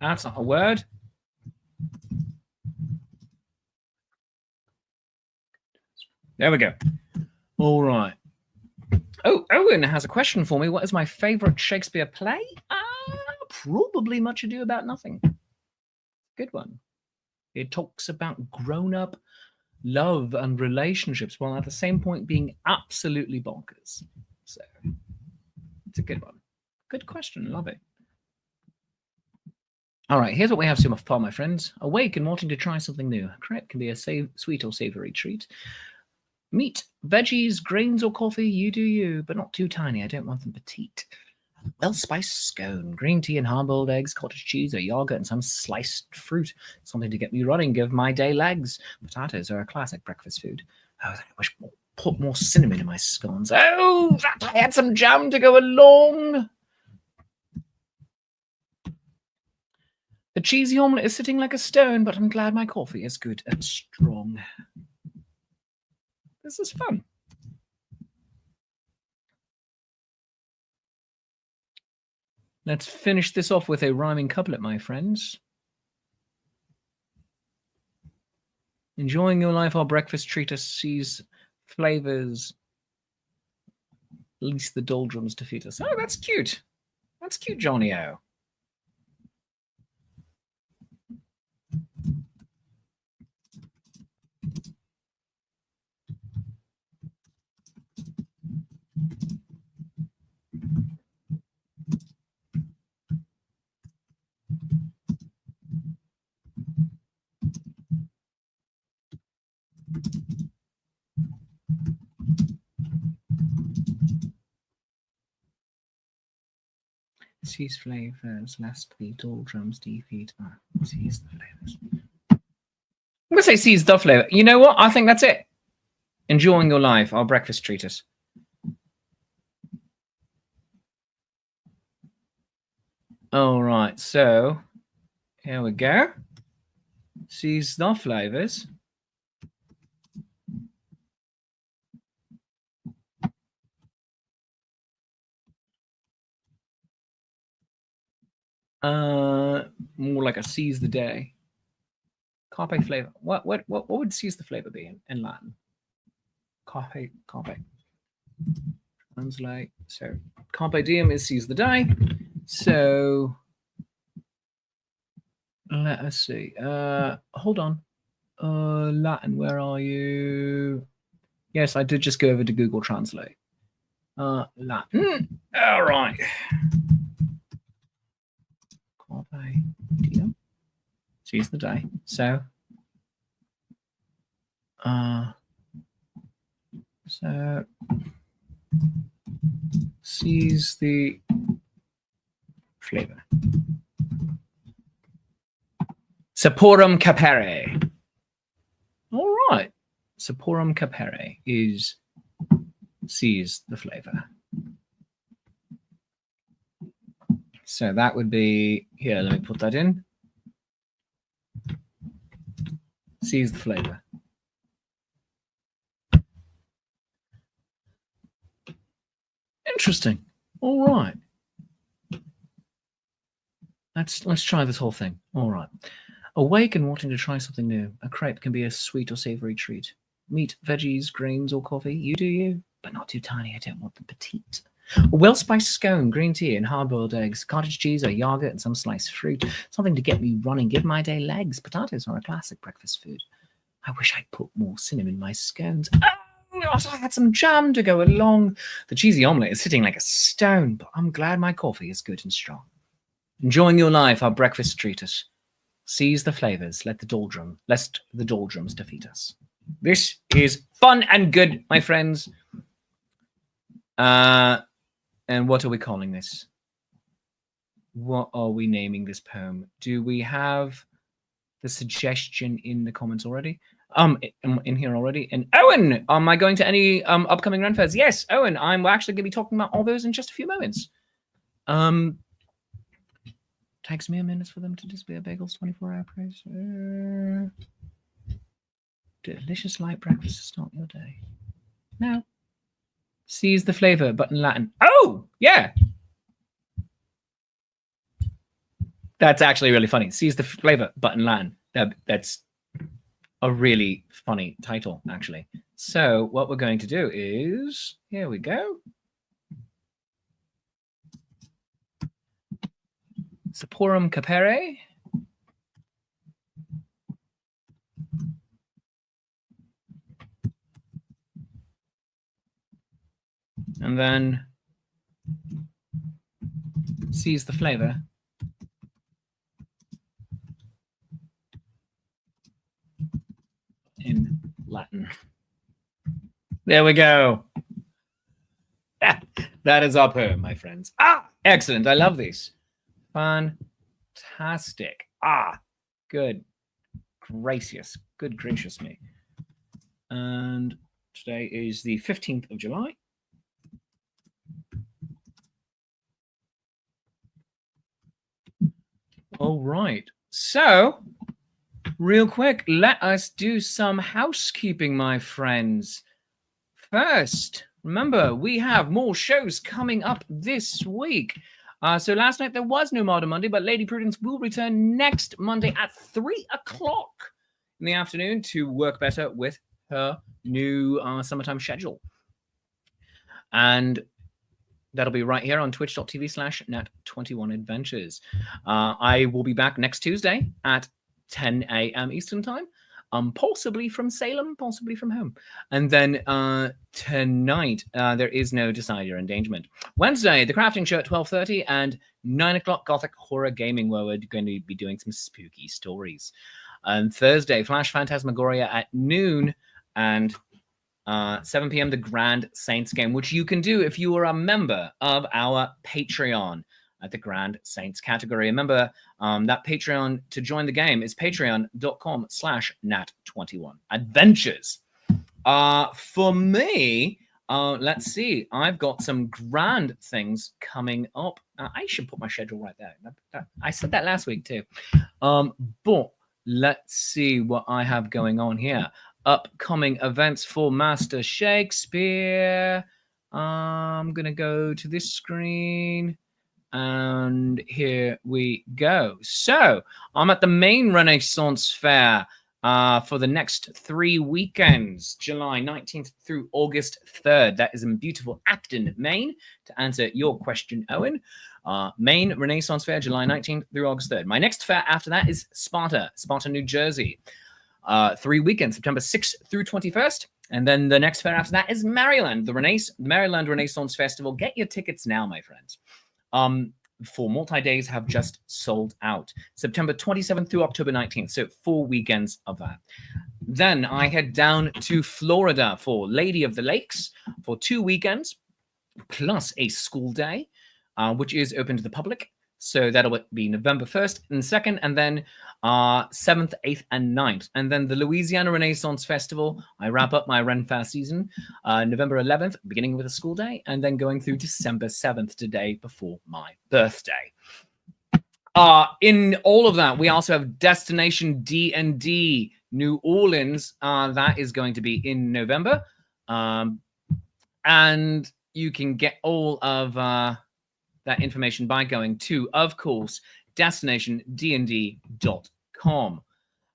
That's not a word. There we go. All right. Oh, Owen has a question for me. What is my favorite Shakespeare play? Probably Much Ado About Nothing. Good one. It talks about grown-up love and relationships while at the same point being absolutely bonkers. So it's a good one. Good question. Love it. All right, here's what we have so far, my friends. Awake and wanting to try something new. Crepe can be a sweet or savory treat. Meat, veggies, grains, or coffee, you do you, but not too tiny. I don't want them petite. Well-spiced scone, green tea and hard-boiled eggs, cottage cheese or yogurt, and some sliced fruit. Something to get me running, give my day legs. Potatoes are a classic breakfast food. Oh, I wish put more cinnamon in my scones. Oh, that I had some jam to go along. The cheesy omelette is sitting like a stone, but I'm glad my coffee is good and strong. This is fun. Let's finish this off with a rhyming couplet, my friends. Enjoying your life, our breakfast treat us sees flavors, least the doldrums defeat us. Oh, that's cute. That's cute, Johnny O. Seize flavors, lest the doldrums defeat. Seize the flavors. I'm going to say seize the flavor. You know what? I think that's it. Enjoying your life, our breakfast treat us. All right, so here we go. Seize the flavors. More like a seize the day. Carpe flavor. What would seize the flavor be in Latin? Carpe. Translate. So carpe diem is seize the day. So let us see. Hold on. Latin, where are you? Yes, I did just go over to Google Translate. Latin. All right. Carpe diem. Seize the day. So seize the flavor. Saporum capere. All right. Saporum capere is seize the flavor. So that would be, here, let me put that in. Seize the flavor. Interesting. All right. Let's try this whole thing. All right. Awake and wanting to try something new. A crepe can be a sweet or savory treat. Meat, veggies, grains, or coffee. You do you, but not too tiny. I don't want them petite. A well-spiced scone, green tea, and hard-boiled eggs, cottage cheese or yogurt, and some sliced fruit. Something to get me running, give my day legs. Potatoes are a classic breakfast food. I wish I'd put more cinnamon in my scones. Oh, I had some jam to go along. The cheesy omelette is sitting like a stone, but I'm glad my coffee is good and strong. Enjoying your life, our breakfast treat us. Seize the flavors, lest the doldrums defeat us. This is fun and good, my friends. And what are we calling this? What are we naming this poem? Do we have the suggestion in the comments already? In here already. And Owen, am I going to any upcoming run fairs? Yes, Owen, I'm actually going to be talking about all those in just a few moments. Takes me a minute for them to disappear. Bagels, 24-hour price. Delicious light breakfast to start your day. Now, seize the flavor, but in Latin. Oh, yeah. That's actually really funny. Seize the flavor, but in Latin. That's a really funny title, actually. So what we're going to do is, here we go. Saporum capere. And then seize the flavor. In Latin. There we go. That is our poem, my friends. Excellent. I love these. Fantastic. Good gracious. Good gracious me. And today is the 15th of July. All right. So, real quick, let us do some housekeeping, my friends. First, remember, we have more shows coming up this week. So last night there was no Modern Monday, but Lady Prudence will return next Monday at 3 o'clock in the afternoon to work better with her new summertime schedule. And that'll be right here on twitch.tv/nat21adventures. I will be back next Tuesday at 10 a.m. Eastern time. Possibly from Salem, possibly from home. And then tonight, there is no Decide Your Endangerment. Wednesday, The Crafting Show at 12:30 and 9 o'clock Gothic Horror Gaming, where we're going to be doing some spooky stories. And Thursday, Flash Phantasmagoria at noon and 7 p.m. The Grand Saints game, which you can do if you are a member of our Patreon at the Grand Saints category. Remember, that Patreon to join the game is patreon.com/nat21adventures. For me, let's see. I've got some grand things coming up. I should put my schedule right there. I said that last week too. But let's see what I have going on here. Upcoming events for Master Shakespeare. I'm going to go to this screen. And here we go. So I'm at the main Renaissance Fair for the next 3 weekends, July 19th through August 3rd. That is in beautiful Acton, Maine. To answer your question, Owen, Maine Renaissance Fair, July 19th through August 3rd. My next fair after that is Sparta, New Jersey. 3 weekends, September 6th through 21st. And then the next fair after that is Maryland, the Maryland Renaissance Festival. Get your tickets now, my friends. For multi-days have just sold out. September 27th through October 19th. So 4 weekends of that. Then I head down to Florida for Lady of the Lakes for 2 weekends, plus a school day, which is open to the public. So that'll be November 1st and 2nd, and then 7th, 8th, and 9th. And then the Louisiana Renaissance Festival, I wrap up my Ren Fair season November 11th, beginning with a school day, and then going through December 7th, the day before my birthday. In all of that, we also have Destination D&D New Orleans. That is going to be in November. And you can get all of that information by going to, of course, destinationdnd.com.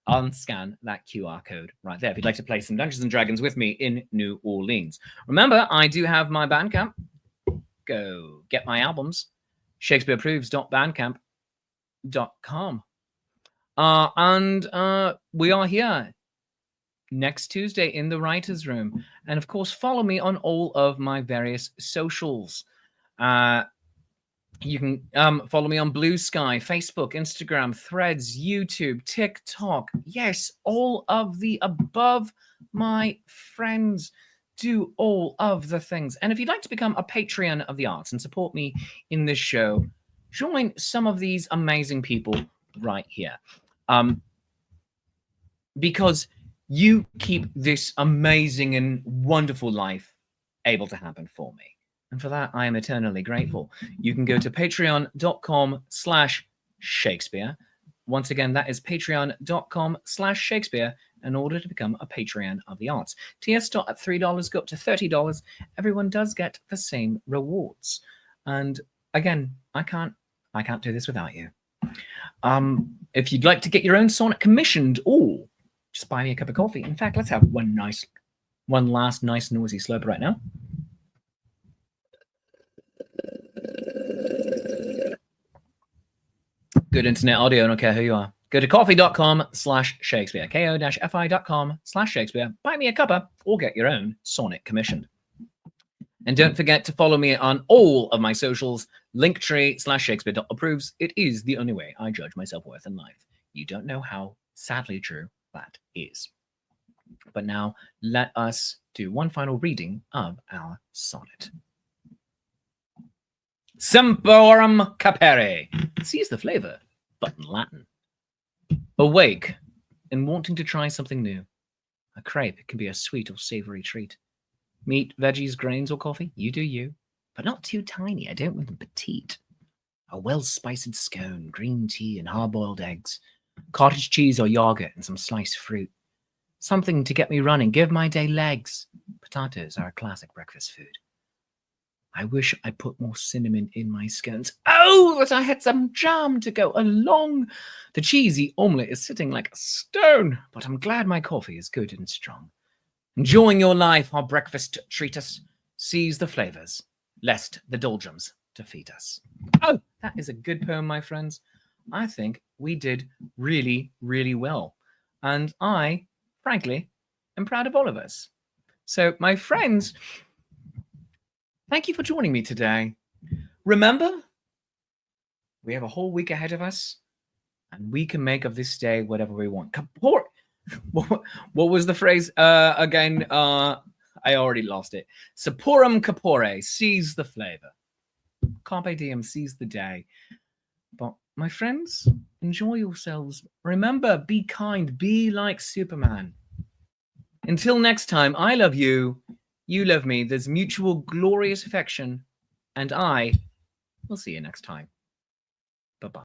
Unscan that QR code right there if you'd like to play some Dungeons and Dragons with me in New Orleans. Remember, I do have my Bandcamp. Go get my albums. ShakespeareApproves.bandcamp.com. And we are here next Tuesday in the writer's room. And of course, follow me on all of my various socials. You can follow me on Blue Sky, Facebook, Instagram, Threads, YouTube, TikTok. Yes, all of the above, my friends. Do all of the things. And if you'd like to become a Patreon of the arts and support me in this show, join some of these amazing people right here. Because you keep this amazing and wonderful life able to happen for me. And for that, I am eternally grateful. You can go to patreon.com/Shakespeare. Once again, that is patreon.com/Shakespeare in order to become a Patreon of the arts. Tiers start at $3, go up to $30. Everyone does get the same rewards. And again, I can't do this without you. If you'd like to get your own sonnet commissioned, or just buy me a cup of coffee. In fact, let's have one last nice noisy slurp right now. Good internet audio, I don't care who you are. Go to coffee.com/Shakespeare, ko-fi.com/Shakespeare. Buy me a cuppa or get your own sonnet commissioned. And don't forget to follow me on all of my socials, linktree/Shakespeare.approves. It is the only way I judge my self-worth in life. You don't know how sadly true that is. But now let us do one final reading of our sonnet. Semporum capere. Seize the flavor, but in Latin. Awake and wanting to try something new. A crepe can be a sweet or savory treat. Meat, veggies, grains, or coffee, you do you. But not too tiny, I don't want them petite. A well-spiced scone, green tea, and hard-boiled eggs. Cottage cheese or yogurt and some sliced fruit. Something to get me running, give my day legs. Potatoes are a classic breakfast food. I wish I put more cinnamon in my scones. Oh, that I had some jam to go along. The cheesy omelette is sitting like a stone, but I'm glad my coffee is good and strong. Enjoying your life, our breakfast treat us. Seize the flavors, lest the doldrums defeat us. Oh, that is a good poem, my friends. I think we did really, really well. And I, frankly, am proud of all of us. So, my friends, thank you for joining me today. Remember, we have a whole week ahead of us, and we can make of this day whatever we want. What was the phrase again? I already lost it. Saporum capore, seize the flavor. Carpe diem, seize the day. But my friends, enjoy yourselves. Remember, be kind, be like Superman. Until next time, I love you. You love me. There's mutual glorious affection. And I will see you next time. Bye-bye.